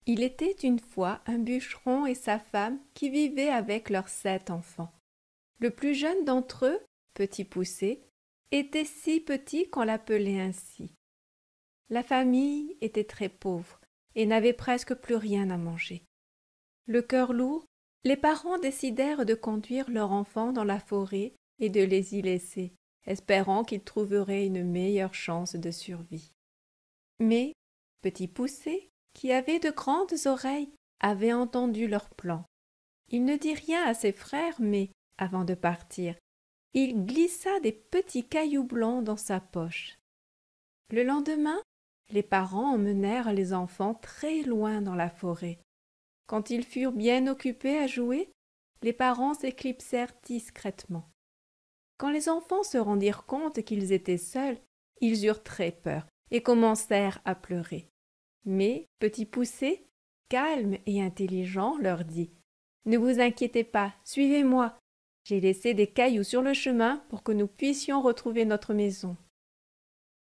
Il était une fois un bûcheron et sa femme qui vivaient avec leurs 7 enfants. Le plus jeune d'entre eux, Petit Poucet, était si petit qu'on l'appelait ainsi. La famille était très pauvre et n'avait presque plus rien à manger. Le cœur lourd, les parents décidèrent de conduire leur enfant dans la forêt et de les y laisser, espérant qu'ils trouveraient une meilleure chance de survie. Mais Petit Poucet, qui avait de grandes oreilles, avait entendu leur plan. Il ne dit rien à ses frères, mais, avant de partir, il glissa des petits cailloux blancs dans sa poche. Le lendemain, les parents emmenèrent les enfants très loin dans la forêt. Quand ils furent bien occupés à jouer, les parents s'éclipsèrent discrètement. Quand les enfants se rendirent compte qu'ils étaient seuls, ils eurent très peur et commencèrent à pleurer. Mais Petit Poucet, calme et intelligent, leur dit « Ne vous inquiétez pas, suivez-moi. J'ai laissé des cailloux sur le chemin pour que nous puissions retrouver notre maison. »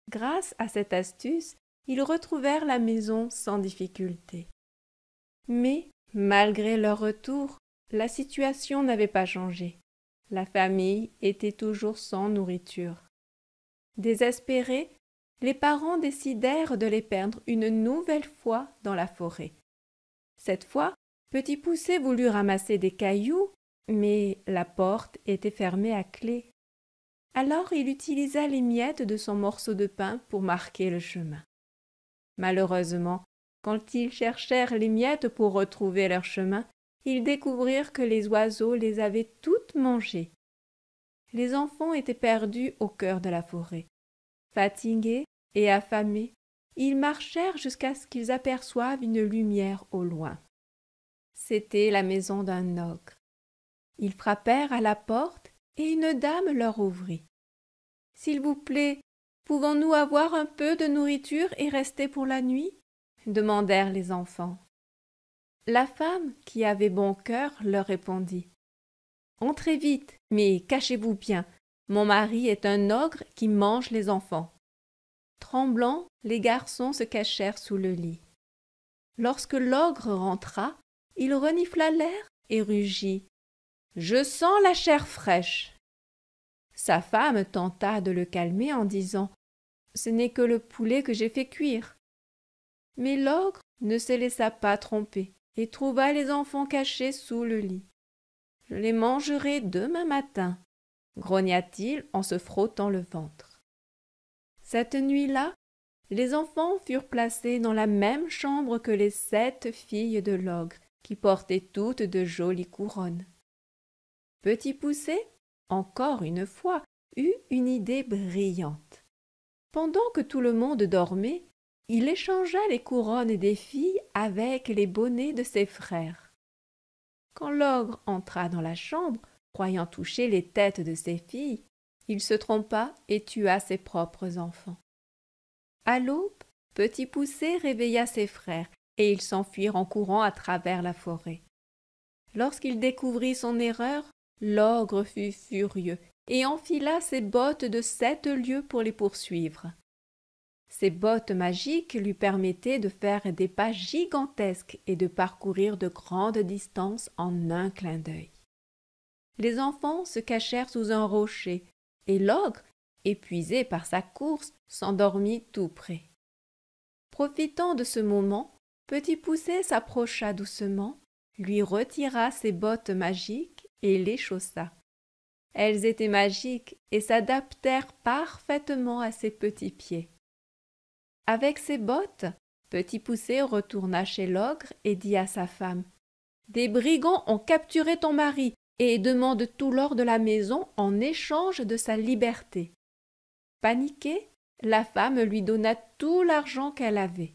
Grâce à cette astuce, ils retrouvèrent la maison sans difficulté. Mais, malgré leur retour, la situation n'avait pas changé. La famille était toujours sans nourriture. Désespérés, les parents décidèrent de les perdre une nouvelle fois dans la forêt. Cette fois, Petit Poucet voulut ramasser des cailloux, mais la porte était fermée à clé. Alors il utilisa les miettes de son morceau de pain pour marquer le chemin. Malheureusement, quand ils cherchèrent les miettes pour retrouver leur chemin, ils découvrirent que les oiseaux les avaient toutes mangées. Les enfants étaient perdus au cœur de la forêt. Fatigués et affamés, ils marchèrent jusqu'à ce qu'ils aperçoivent une lumière au loin. C'était la maison d'un ogre. Ils frappèrent à la porte et une dame leur ouvrit. « S'il vous plaît, pouvons-nous avoir un peu de nourriture et rester pour la nuit ?» demandèrent les enfants. La femme, qui avait bon cœur, leur répondit « Entrez vite, mais cachez-vous bien. Mon mari est un ogre qui mange les enfants. » Tremblants, les garçons se cachèrent sous le lit. Lorsque l'ogre rentra, il renifla l'air et rugit « Je sens la chair fraîche !» Sa femme tenta de le calmer en disant « Ce n'est que le poulet que j'ai fait cuire. » Mais l'ogre ne se laissa pas tromper et trouva les enfants cachés sous le lit. « Je les mangerai demain matin » grogna-t-il en se frottant le ventre. Cette nuit-là, les enfants furent placés dans la même chambre que les 7 filles de l'ogre, qui portaient toutes de jolies couronnes. Petit Poucet, encore une fois, eut une idée brillante. Pendant que tout le monde dormait, il échangea les couronnes des filles avec les bonnets de ses frères. Quand l'ogre entra dans la chambre, croyant toucher les têtes de ses filles, il se trompa et tua ses propres enfants. À l'aube, Petit Poucet réveilla ses frères et ils s'enfuirent en courant à travers la forêt. Lorsqu'il découvrit son erreur, l'ogre fut furieux et enfila ses bottes de 7 lieues pour les poursuivre. Ses bottes magiques lui permettaient de faire des pas gigantesques et de parcourir de grandes distances en un clin d'œil. Les enfants se cachèrent sous un rocher et l'ogre, épuisé par sa course, s'endormit tout près. Profitant de ce moment, Petit Poucet s'approcha doucement, lui retira ses bottes magiques et les chaussa. Elles étaient magiques et s'adaptèrent parfaitement à ses petits pieds. Avec ses bottes, Petit Poucet retourna chez l'ogre et dit à sa femme « Des brigands ont capturé ton mari et demandent tout l'or de la maison en échange de sa liberté. » Paniquée, la femme lui donna tout l'argent qu'elle avait.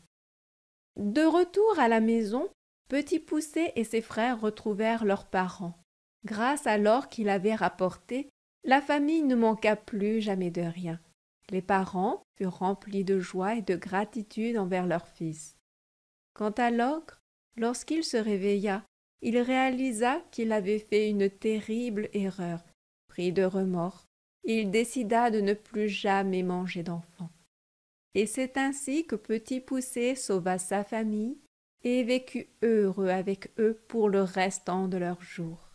De retour à la maison, Petit Poucet et ses frères retrouvèrent leurs parents. Grâce à l'or qu'il avait rapporté, la famille ne manqua plus jamais de rien. Les parents furent remplis de joie et de gratitude envers leur fils. Quant à l'ogre, lorsqu'il se réveilla, il réalisa qu'il avait fait une terrible erreur. Pris de remords, il décida de ne plus jamais manger d'enfants. Et c'est ainsi que Petit Poucet sauva sa famille et vécut heureux avec eux pour le restant de leurs jours.